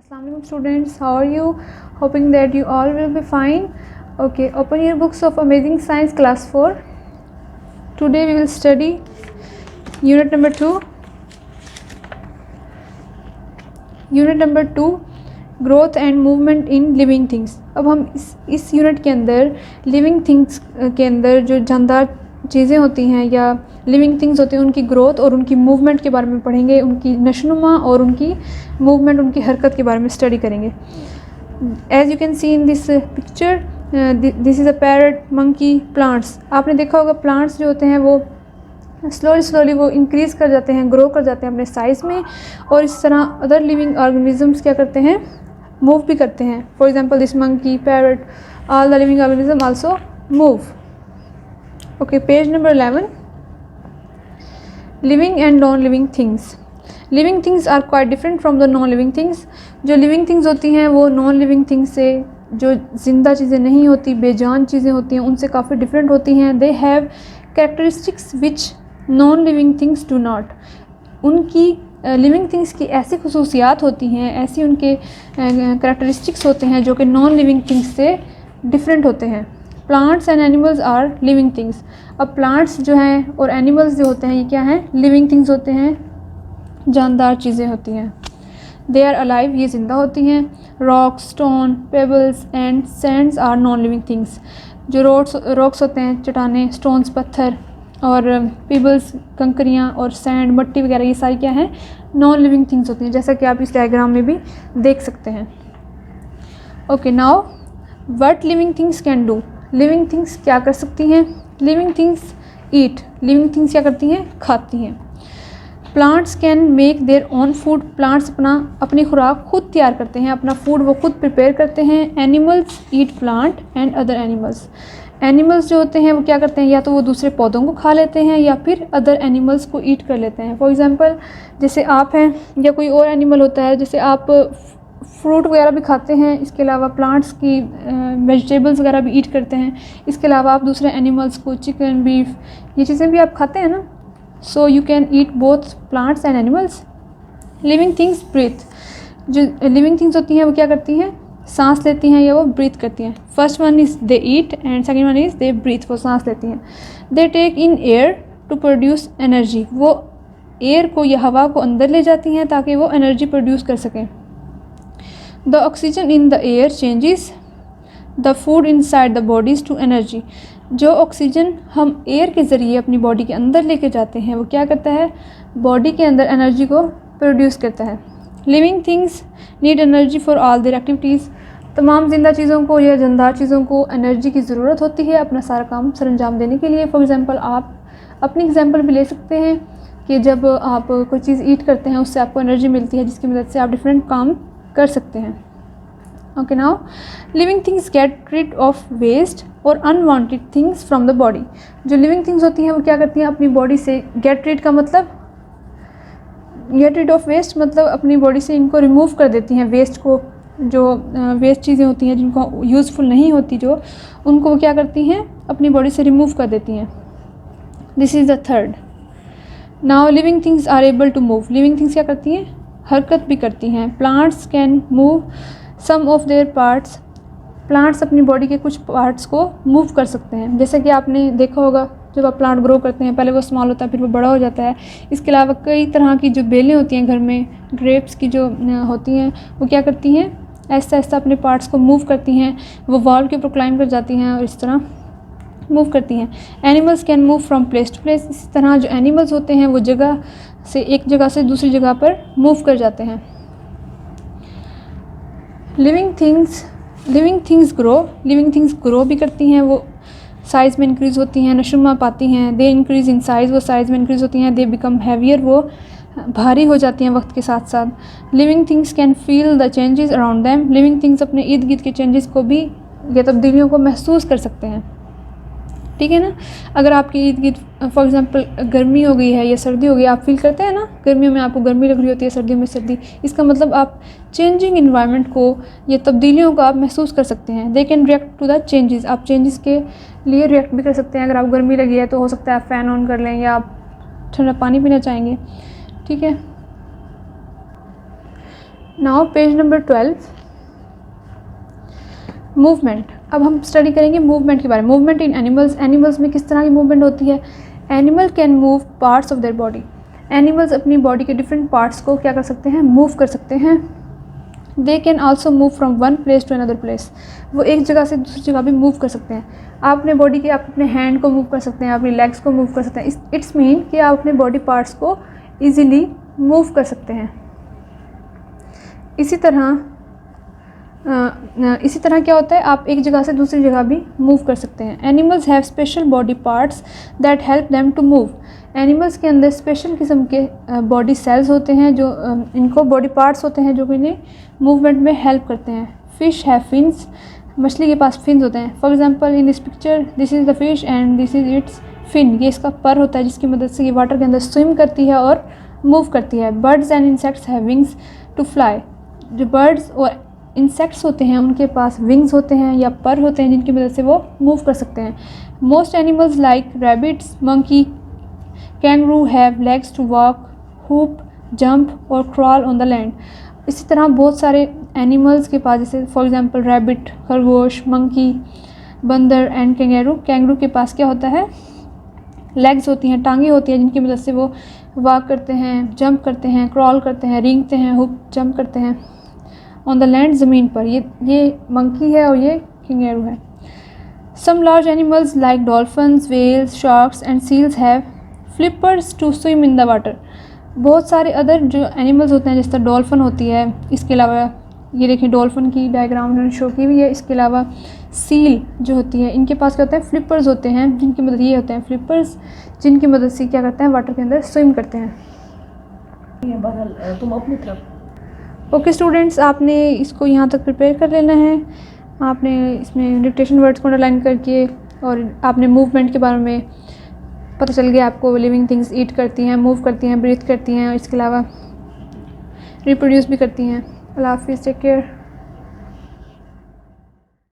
Assalamualaikum students, how are you? Hoping that you all will be fine. Okay, open your books of Amazing Science class 4. Today we will study unit number 2. Unit number 2, growth and movement in living things. अब हम इस unit के अंदर living things के अंदर जो जानदार चीज़ें होती हैं या लिविंग थिंग्स होती हैं उनकी ग्रोथ और उनकी मूवमेंट के बारे में पढ़ेंगे, उनकी नशोनुमा और उनकी मूवमेंट, उनकी हरकत के बारे में स्टडी करेंगे। As you can see in this picture, this is a parrot, monkey, plants. आपने देखा होगा प्लांट्स जो होते हैं वो स्लोली वो इंक्रीज़ कर जाते हैं, ग्रो कर जाते हैं अपने साइज़ में, और इस तरह अदर लिविंग ऑर्गेनिजम्स क्या करते हैं, मूव भी करते हैं। For example this monkey, parrot, all the living organism also move. Okay, page number 11, living and non living things. Living things are quite different from the non living things. जो living things होती हैं वो non living things से, जो ज़िंदा चीज़ें नहीं होती, बेजान चीज़ें होती हैं, उनसे काफ़ी डिफरेंट होती हैं। They have characteristics which non living things do not. उनकी लिविंग थिंग्स की ऐसी खसूसियात होती हैं, ऐसी उनके करैक्टरिस्टिक्स होते हैं जो कि नॉन लिविंग थिंग्स से डिफरेंट होते हैं। Plants and animals are living things. अब प्लांट्स जो हैं और एनिमल्स जो होते हैं ये क्या हैं, लिविंग थिंग्स होते हैं, जानदार चीज़ें होती हैं। दे आर अलाइव, ये ज़िंदा होती हैं। Rocks, stone, pebbles and sands are non living things. जो रॉक्स होते हैं, चट्टानें, स्टोन्स, पत्थर, और पेबल्स, कंकरियाँ, और सैंड, मिट्टी वगैरह, ये सारी क्या हैं, नॉन लिविंग थिंग्स होती हैं, जैसा कि आप इस डायग्राम में भी देख सकते हैं। Okay, now what living things can do. Living things क्या कर सकती हैं? लिविंग थिंग्स ईट। लिविंग थिंग्स क्या करती हैं? खाती हैं। Plants can make their own food. Plants अपनी खुराक खुद तैयार करते हैं, अपना फूड वो खुद प्रिपेयर करते हैं। Animals eat plant and other animals. Animals जो होते हैं वो क्या करते हैं, या तो वो दूसरे पौधों को खा लेते हैं या फिर अदर एनिमल्स को ईट कर लेते हैं। फॉर एग्जांपल जैसे आप हैं या कोई और एनिमल होता है, जैसे आप फ्रूट वगैरह भी खाते हैं, इसके अलावा प्लांट्स की वेजिटेबल्स वगैरह भी ईट करते हैं। इसके अलावा आप दूसरे एनिमल्स को, चिकन, बीफ, ये चीज़ें भी आप खाते हैं ना। So you can eat both plants and animals. Living things breathe. जो लिविंग थिंग्स होती हैं वो क्या करती हैं, सांस लेती हैं या वो ब्रीथ करती हैं। First one is they eat and second one is they breathe, वो सांस लेती हैं। They take in air to produce energy. वो एयर को या हवा को अंदर ले जाती हैं ताकि वो एनर्जी प्रोड्यूस कर सकें। The oxygen in the air changes the food inside the bodies to energy. जो ऑक्सीजन हम एयर के ज़रिए अपनी बॉडी के अंदर लेके जाते हैं वो क्या करता है, बॉडी के अंदर एनर्जी को प्रोड्यूस करता है। Living things need energy for all there activities. तमाम जिंदा चीज़ों को या जानदार चीज़ों को एनर्जी की ज़रूरत होती है अपना सारा काम सरअंजाम देने के लिए। फॉर एग्ज़ाम्पल आप अपनी एग्जांपल भी ले सकते हैं कि जब आप कोई चीज़ ईट करते हैं उससे आपको एनर्जी मिलती है जिसकी मदद से आप डिफरेंट काम कर सकते हैं। Okay, now living things get rid of waste और unwanted things from the body. जो लिविंग थिंग्स होती हैं वो क्या करती हैं, अपनी बॉडी से, गेट रिड का मतलब, गेट रिड ऑफ वेस्ट मतलब अपनी बॉडी से इनको रिमूव कर देती हैं, वेस्ट को। जो वेस्ट चीज़ें होती हैं जिनको यूज़फुल नहीं होती, जो उनको वो क्या करती हैं, अपनी बॉडी से रिमूव कर देती हैं। This is the third. Now living things are able to move. Living things क्या करती हैं, हरकत भी करती हैं। Plants can move some of their parts. Plants अपनी बॉडी के कुछ पार्ट्स को मूव कर सकते हैं। जैसे कि आपने देखा होगा जब आप प्लांट ग्रो करते हैं, पहले वो स्मॉल होता है फिर वो बड़ा हो जाता है। इसके अलावा कई तरह की जो बेलें होती हैं घर में, ग्रेप्स की जो होती हैं, वो क्या करती हैं, ऐसा ऐसा अपने पार्ट्स को मूव करती हैं। वो वॉल के ऊपर क्लाइंब कर जाती हैं और इस तरह मूव करती हैं। Animals can move from place to place. इसी तरह जो एनिमल्स होते हैं वो जगह से, एक जगह से दूसरी जगह पर मूव कर जाते हैं। Living things grow. Living things grow भी करती हैं, वो साइज़ में इंक्रीज़ होती हैं, नशोनुमा पाती हैं। दे इंक्रीज़ इन साइज़, वो साइज़ में इंक्रीज़ होती हैं। दे बिकम हैवियर, वो भारी हो जाती हैं वक्त के साथ साथ। Living things can feel the changes around them. Living things अपने इर्द गिर्द के चेंजेस को भी या तब्दीलियों को महसूस कर सकते हैं। ठीक है ना। अगर आपके इर्द गिर्द फॉर एग्जांपल गर्मी हो गई है या सर्दी हो गई, आप फील करते हैं ना, गर्मियों में आपको गर्मी लग रही होती है, सर्दियों में सर्दी। इसका मतलब आप चेंजिंग इन्वायरमेंट को या तब्दीलियों को आप महसूस कर सकते हैं। They can react to the changes. आप चेंजेस के लिए रिएक्ट भी कर सकते हैं। अगर आप गर्मी लगी है तो हो सकता है आप फ़ैन ऑन कर लें या आप ठंडा पानी पीना चाहेंगे। ठीक है। Now page number 12, movement. अब हम स्टडी करेंगे मूवमेंट के बारे में। मूवमेंट इन एनिमल्स, एनिमल्स में किस तरह की मूवमेंट होती है। Animal can move parts of their body, animals अपनी बॉडी के डिफरेंट पार्ट्स को क्या कर सकते हैं, मूव कर सकते हैं। They can also move from one place to another place, वो एक जगह से दूसरी जगह भी मूव कर सकते हैं। आप अपने बॉडी के, आप अपने हैंड को मूव कर सकते हैं, अपनी लेग्स को मूव कर सकते हैं। इट्स मीन कि आप अपने बॉडी पार्ट्स को ईजिली मूव कर सकते हैं। इसी तरह क्या होता है, आप एक जगह से दूसरी जगह भी मूव कर सकते हैं। Animals have special body parts that help them to move, animals के अंदर स्पेशल किस्म के बॉडी सेल्स होते हैं जो इनको बॉडी पार्ट्स होते हैं जो कि इन्हें मूवमेंट में हेल्प करते हैं। फिश हैव फिन्स, मछली के पास फिन्स होते हैं। For example in this picture this is the fish and this is its fin, ये इसका पर होता है जिसकी मदद से ये वाटर के अंदर स्विम करती है और मूव करती है। Birds and insects have wings to fly, जो बर्ड्स और इंसेक्ट्स होते हैं उनके पास विंग्स होते हैं या पर होते हैं जिनकी मदद से वो मूव कर सकते हैं। Most animals like rabbits, monkey, kangaroo have legs to walk, hop, jump और क्रॉल ऑन द लैंड। इसी तरह बहुत सारे एनिमल्स के पास, जैसे फॉर एग्जांपल रैबिट, खरगोश, मंकी, बंदर एंड कैंगरू, कैंगरू के पास क्या होता है, लेग्स होती हैं, टांगे होती हैं जिनकी मदद से वो वॉक करते हैं, जंप करते हैं, क्रॉल करते हैं, रेंगते हैं, हुप जंप करते हैं। ऑन द लैंड, ज़मीन पर, ये मंकी है और ये कैंगरू है। Some large animals like dolphins, whales, sharks and seals have flippers to swim in the water. बहुत सारे अदर जो एनिमल्स होते हैं, जैसे डॉल्फिन होती है, इसके अलावा ये देखिए डॉल्फिन की डायग्राम उन्होंने शो की हुई है। इसके अलावा सील जो होती है, इनके पास क्या होता है, फ्लिपर्स होते हैं जिनकी मदद, ये होते हैं फ्लिपर्स जिनकी मदद से क्या करते हैं, वाटर के अंदर स्विम करते हैं। तुम अपनी तरफ। ओके स्टूडेंट्स, आपने इसको यहाँ तक प्रिपेयर कर लेना है। आपने इसमें डिक्टेशन वर्ड्स को अंडरलाइन करके, और आपने मूवमेंट के बारे में पता चल गया आपको। लिविंग थिंग्स ईट करती हैं, मूव करती हैं, ब्रीथ करती हैं, और इसके अलावा रिप्रोड्यूस भी करती हैं। अल्लाह हाफिज़, टेक केयर।